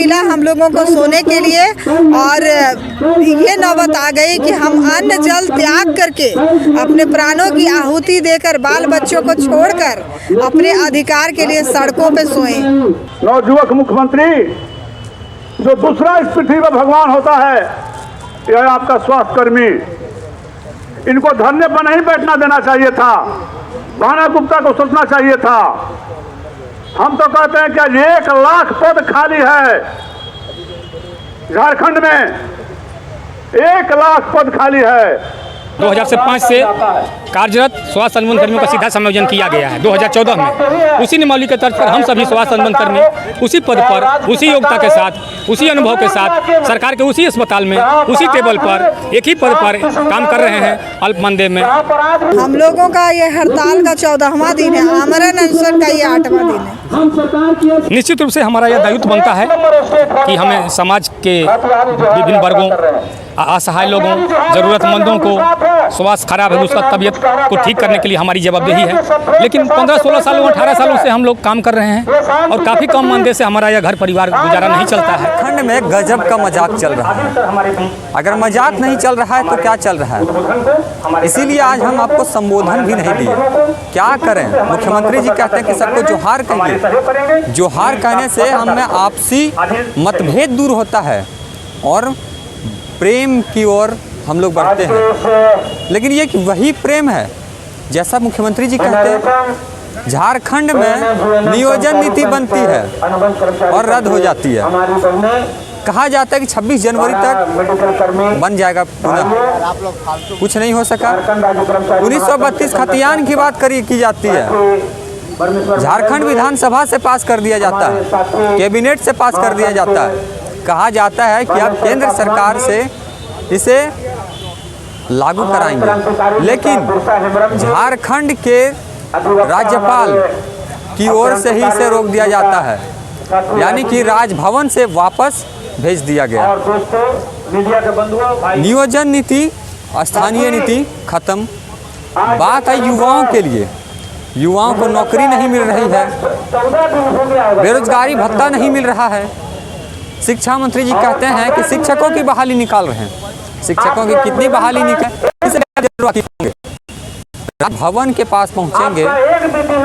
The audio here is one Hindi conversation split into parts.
मिला हम लोगों को सोने के लिए, और ये नौबत आ गई कि हम अन्न जल त्याग करके अपने प्राणों की आहुति देकर बाल बच्चों को छोड़कर अपने अधिकार के लिए सड़कों पे सोए। नवयुवक मुख्यमंत्री जो दूसरा इस पृथ्वी पर भगवान होता है, यह आपका स्वास्थ्य कर्मी। इनको धरने पर नहीं बैठना देना चाहिए था, भाना गुप्ता को सोचना चाहिए था। हम तो कहते हैं कि 1 लाख पद खाली है झारखंड में, 1 लाख पद खाली है। 2005 से कार्यरत स्वास्थ्य अनुबंध कर्मियों का सीधा समायोजन किया गया है 2014 में। उसी नियमावली के तर्ज पर हम सभी स्वास्थ्य अनुबंध कर्मी उसी पद पर, उसी योग्यता के साथ, उसी अनुभव के साथ सरकार के उसी अस्पताल में, उसी टेबल पर, एक ही पद पर काम कर रहे हैं अल्प मानदेय में। हम लोगों का ये हड़ताल का 14वां दिन है, आमरण अनशन का ये 8वां दिन है। निश्चित रूप से हमारा यह दायित्व बनता है कि हमें समाज के विभिन्न वर्गों, असहाय लोगों, ज़रूरतमंदों को स्वास्थ्य खराब है उसका तबीयत को ठीक करने के लिए हमारी जवाबदेही है। लेकिन 15-16 सालों 18 सालों से हम लोग काम कर रहे हैं और काफ़ी कम मानदेय से हमारा यह घर परिवार गुजारा नहीं चलता है। झारखंड में गजब का मजाक चल रहा है। अगर मजाक नहीं चल रहा है तो क्या चल रहा है? इसीलिए आज हम आपको संबोधन भी नहीं दिए। क्या करें? मुख्यमंत्री जी कहते हैं कि सबको जोहार कहिए। जोहार कहने से हम में आपसी मतभेद दूर होता है और प्रेम की ओर हम लोग बढ़ते हैं। लेकिन ये वही प्रेम है जैसा मुख्यमंत्री जी कहते हैं। झारखंड में नियोजन नीति बनती है और रद्द हो जाती है। कहा जाता है कि 26 जनवरी तक बन जाएगा पुनः, कुछ नहीं हो सका। 1932 खतियान की बात की जाती है, झारखंड विधानसभा से पास कर दिया जाता है, कैबिनेट से पास कर दिया जाता है। कहा जाता है कि अब केंद्र सरकार से इसे लागू कराएंगे, लेकिन झारखंड के राज्यपाल की ओर से ही इसे रोक दिया जाता है, यानी कि राजभवन से वापस भेज दिया गया। नियोजन नीति, स्थानीय नीति खत्म। बात है युवाओं के लिए। युवाओं को नौकरी नहीं मिल रही है, बेरोजगारी भत्ता नहीं मिल रहा है। शिक्षा मंत्री जी कहते हैं कि शिक्षकों की बहाली निकाल रहे हैं। शिक्षकों की कितनी बहाली निकाल? भवन के पास पहुंचेंगे,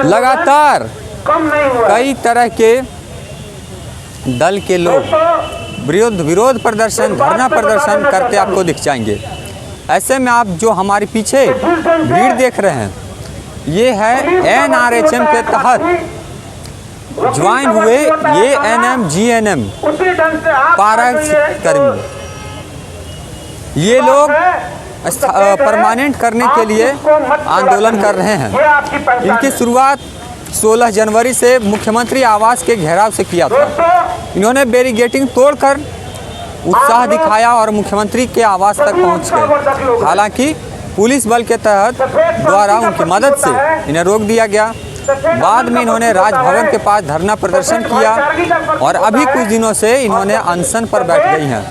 लगातार कई तरह के दल के लोग विरोध प्रदर्शन, धरना प्रदर्शन करते आपको दिख जाएंगे। ऐसे में आप जो हमारे पीछे भीड़ देख रहे हैं, ये है NRHM के तहत ज्वाइन हुए ये ANM GNM पारा कर्मी। ये लोग परमानेंट करने के लिए आंदोलन कर रहे हैं। इनकी शुरुआत 16 जनवरी से मुख्यमंत्री आवास के घेराव से किया था। इन्होंने बैरिकेडिंग तोड़कर उत्साह दिखाया और मुख्यमंत्री के आवास तक पहुंच गए। हालांकि पुलिस बल के तहत द्वारा उनकी मदद से इन्हें रोक दिया गया। बाद में इन्होंने राजभवन के पास धरना प्रदर्शन किया और अभी कुछ दिनों से इन्होंने अनशन पर बैठ गई हैं।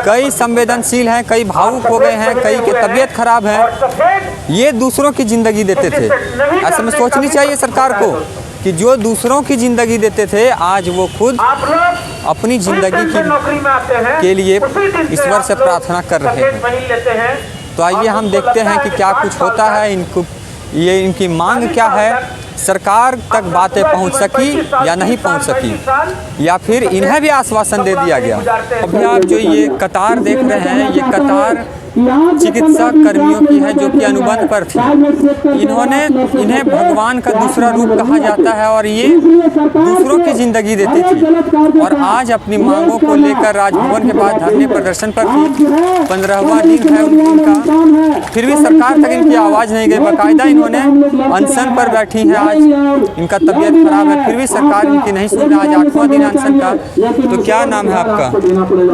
कई संवेदनशील हैं, कई भावुक हो गए हैं, कई की तबीयत खराब है। ये दूसरों की ज़िंदगी देते थे। ऐसे में सोचनी चाहिए सरकार को कि जो दूसरों की ज़िंदगी देते थे, आज वो खुद अपनी ज़िंदगी के लिए ईश्वर से प्रार्थना कर रहे हैं। तो आइए हम देखते हैं कि क्या कुछ होता है। इनकी मांग क्या है, सरकार तक बातें पहुंच सकी या नहीं पहुंच सकी, या फिर इन्हें भी आश्वासन दे दिया गया। अभी आप जो ये कतार देख रहे हैं, ये कतार चिकित्सा कर्मियों की है जो कि अनुबंध पर थी। इन्हें भगवान का दूसरा रूप कहा जाता है और ये दूसरों की ज़िंदगी देती थी और आज अपनी मांगों को लेकर राजभवन के पास धरने प्रदर्शन पर थी। 15वां दिन है उनका, फिर भी सरकार तक इनकी आवाज़ नहीं गई। बाकायदा इन्होंने अनशन पर बैठी हैं। आज इनका तबीयत खराब है, फिर भी सरकार इनकी नहीं सुन रहा। आज 8वां दिन अनशन का। तो क्या नाम है आपका?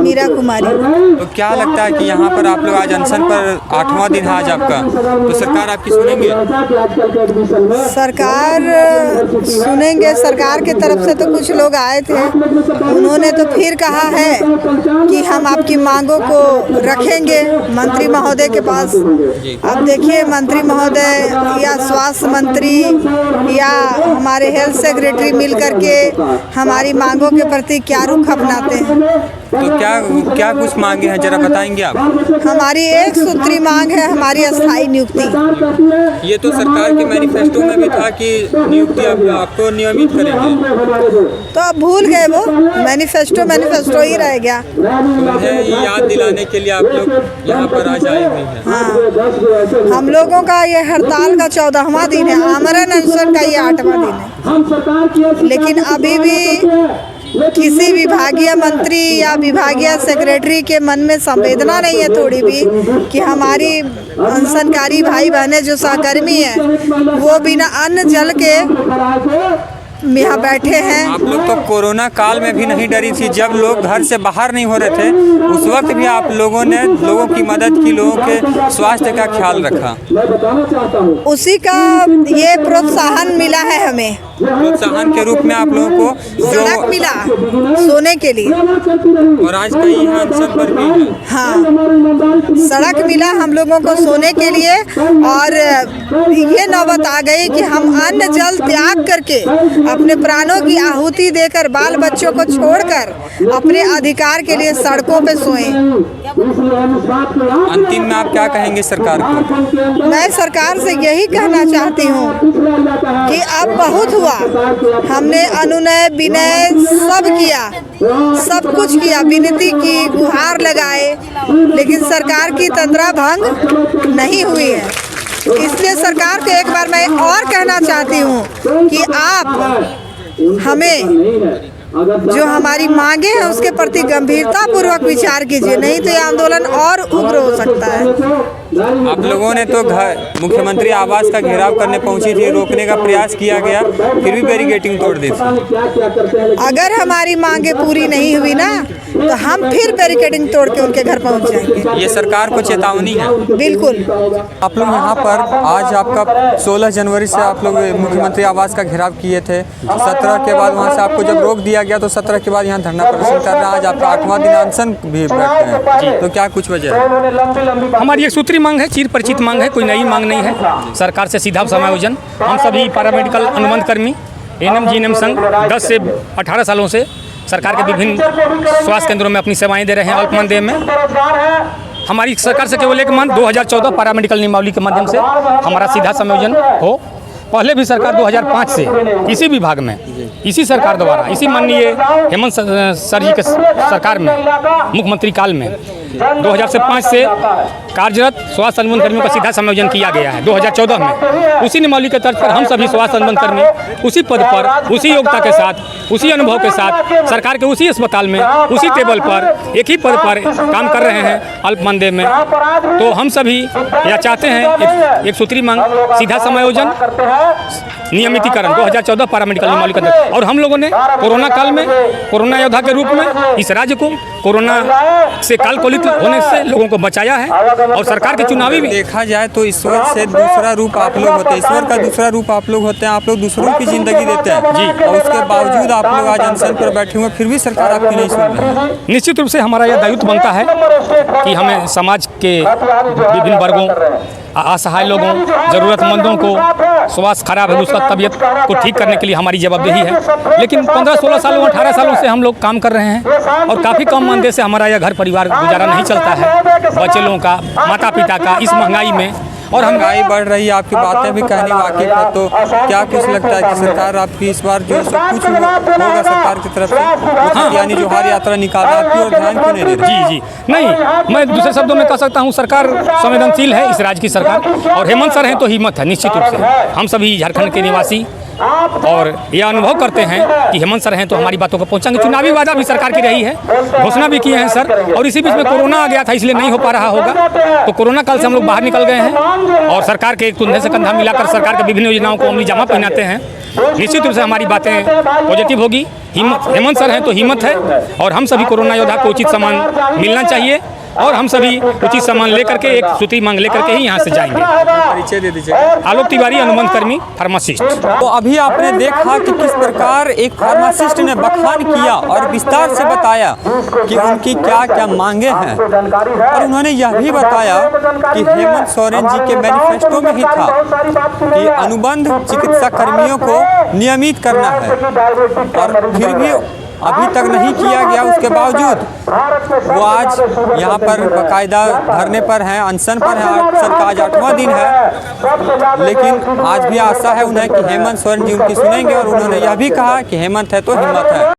मीरा कुमारी। तो क्या लगता है कि यहाँ पर आप लोग अनशन पर 8वां दिन है आज आपका, तो सरकार आपकी सुनेंगे? सरकार सुनेंगे। सरकार की तरफ से तो कुछ लोग आए थे, उन्होंने तो फिर कहा है कि हम आपकी मांगों को रखेंगे मंत्री महोदय के पास। अब देखिए, मंत्री महोदय या स्वास्थ्य मंत्री या हमारे हेल्थ सेक्रेटरी मिल करके हमारी मांगों के प्रति क्या रुख अपनाते हैं। तो क्या कुछ मांगे हैं, जरा बताएंगे आप? हमारी एक सूत्री मांग है हमारी अस्थायी नियुक्ति। ये तो सरकार के मैनिफेस्टो में भी था कि नियुक्ति आपको नियमित करेंगे, तो अब भूल गए वो मैनिफेस्टो ही रह गया। ये याद दिलाने के लिए आप लोग यहाँ पर आज आए हुए हैं। हाँ, हम लोगों का ये हड़ताल का 14वां दिन है, आमरण अनशन का ये 8वां दिन है, लेकिन अभी भी किसी विभागीय मंत्री या विभागीय सेक्रेटरी के मन में संवेदना नहीं है थोड़ी भी कि हमारी अनशनकारी भाई बहनें जो सहकर्मी हैं वो बिना अन्न जल के यहाँ बैठे हैं। आप लोग तो कोरोना काल में भी नहीं डरी थी, जब लोग घर से बाहर नहीं हो रहे थे उस वक्त भी आप लोगों ने लोगों की मदद की, लोगों के स्वास्थ्य का ख्याल रखा। उसी का ये प्रोत्साहन मिला है हमें, प्रोत्साहन के रूप में आप लोगों को सड़क मिला सोने के लिए, और आज कई यहाँ अनशन पर भी है। हाँ, सड़क मिला हम लोगों को सोने के लिए, और ये नौबत आ गई कि हम अन्न जल त्याग करके अपने प्राणों की आहुति देकर बाल बच्चों को छोड़कर अपने अधिकार के लिए सड़कों पे सोएं। अंतिम में आप क्या कहेंगे सरकार को? मैं सरकार से यही कहना चाहती हूँ कि अब बहुत हुआ, हमने अनुनय विनय सब किया, सब कुछ किया, विनती की, गुहार लगाए, लेकिन सरकार की तंद्रा भंग नहीं हुई है। इसलिए सरकार को एक बार मैं और कहना चाहती हूँ कि आप हमें जो हमारी मांगे हैं उसके प्रति गंभीरता पूर्वक विचार कीजिए, नहीं तो ये आंदोलन और उग्र हो सकता है। आप लोगों ने तो मुख्यमंत्री आवास का घेराव करने पहुंची थी, रोकने का प्रयास किया गया, फिर भी बैरिकेडिंग तोड़ दी थी। अगर हमारी मांगे पूरी नहीं हुई ना तो हम फिर बैरिकेडिंग तोड़ के उनके घर पहुंच जाएंगे। ये सरकार को चेतावनी है। बिल्कुल। आप लोग यहाँ पर आज आपका 16 जनवरी से आप लोग मुख्यमंत्री आवास का घेराव किए थे, 17 के बाद वहाँ से आपको जब रोक दिया गया तो 17 के बाद यहाँ धरना प्रदर्शन कर रहे हैं, आज आपका 8वां दिन अनशन भी बैठते हैं, तो क्या कुछ वजह है? हमारी एक सूत्री मांग है, चिर परिचित मांग है, कोई नई मांग नहीं है। सरकार से सीधा समायोजन। हम सभी पैरामेडिकल अनुबंध कर्मी एएनएम जीएनएम संघ 10 से 18 सालों से सरकार के विभिन्न स्वास्थ्य केंद्रों में अपनी सेवाएं दे रहे हैं अल्प मानदेय में। हमारी सरकार से केवल एक मांग 2014 पैरामेडिकल नियमावली के माध्यम से हमारा सीधा समायोजन हो। पहले भी सरकार 2005 से इसी विभाग में, इसी सरकार द्वारा, इसी माननीय हेमंत सर जी के सरकार में, मुख्यमंत्री काल में 2005 से कार्यरत स्वास्थ्य अनुबंध कर्मियों का सीधा समायोजन किया गया है 2014 में। उसी नियमावली के तर्ज पर हम सभी स्वास्थ्य अनुबंध कर्मी उसी पद पर, उसी योग्यता के साथ, उसी अनुभव के साथ सरकार के उसी अस्पताल में, उसी टेबल पर, एक ही पद पर काम कर रहे हैं अल्प मानदेय में। तो हम सभी यह चाहते हैं एक सूत्री मांग, सीधा समायोजन, नियमितीकरण 2014 पैरामेडिकल नियमावली का। और हम लोगों ने कोरोना काल में कोरोना योद्धा के रूप में इस राज्य को कोरोना से कालकोलित होने से लोगों को बचाया है। और सरकार के चुनावी भी देखा जाए तो ईश्वर से दूसरा रूप आप लोग होते हैं, ईश्वर का दूसरा रूप आप लोग होते हैं, आप लोग दूसरों की जिंदगी देते हैं जी, और उसके बावजूद आप लोग आज अनशन पर बैठे हुए, फिर भी सरकार आपकी नहीं सुन रही है। निश्चित रूप से हमारा यह दायित्व बनता है कि हमें समाज के विभिन्न वर्गों, असहाय लोगों, ज़रूरतमंदों को स्वास्थ्य खराब है उसका तबीयत को ठीक करने के लिए हमारी जवाबदेही है। लेकिन 15-16 सालों 18 सालों से हम लोग काम कर रहे हैं और काफ़ी कम मानदेय से हमारा यह घर परिवार गुजारा नहीं चलता है, बच्चे लोगों का, माता पिता का, इस महंगाई में। और महंगाई बढ़ रही है, आपकी बातें भी कहने वाकिफ है, तो क्या कुछ लगता है कि सरकार आपकी इस बार जो सब कुछ होगा सरकार की तरफ से, यानी जोहार यात्रा निकाला, आपकी और ध्यान क्यों नहीं दे रही? जी नहीं, मैं दूसरे शब्दों में कह सकता हूँ सरकार संवेदनशील है, इस राज्य की सरकार, और हेमंत सर हैं तो हिम्मत है। निश्चित रूप से हम सभी झारखंड के निवासी और ये अनुभव करते हैं कि हेमंत सर हैं तो हमारी बातों को पहुंचाएंगे। चुनावी वादा भी सरकार की रही है, घोषणा भी किए हैं सर, और इसी बीच में कोरोना आ गया था इसलिए नहीं हो पा रहा होगा, तो कोरोना काल से हम लोग बाहर निकल गए हैं और सरकार के कंधे से कंधा मिलाकर सरकार के विभिन्न योजनाओं को अमली जामा पहनाते हैं। निश्चित रूप से हमारी बातें पॉजिटिव होगी। हेमंत सर हैं तो हिम्मत है और हम सभी कोरोना योद्धा को उचित सम्मान मिलना चाहिए और हम सभी उचित सम्मान लेकर के एक सूती मांग लेकर के ही यहाँ से जाएंगे। परिचय दे दीजिए। आलोक तिवारी, अनुबंध कर्मी, फार्मासिस्ट। तो अभी आपने देखा कि किस प्रकार एक फार्मासिस्ट ने बखान किया और विस्तार से बताया कि उनकी क्या क्या मांगे हैं, और उन्होंने यह भी बताया कि हेमंत सोरेन जी के मैनिफेस्टो में ही था कि अनुबंध चिकित्सा कर्मियों को नियमित करना है, और फिर भी अभी तक नहीं किया गया। उसके बावजूद वो आज यहाँ पर बाकायदा धरने पर हैं, अनशन पर हैं। अनशन का आज 8वां दिन है, लेकिन आज भी आशा है उन्हें कि हेमंत सोरेन जी उनकी सुनेंगे, और उन्होंने यह भी कहा कि हेमंत है तो हिम्मत है।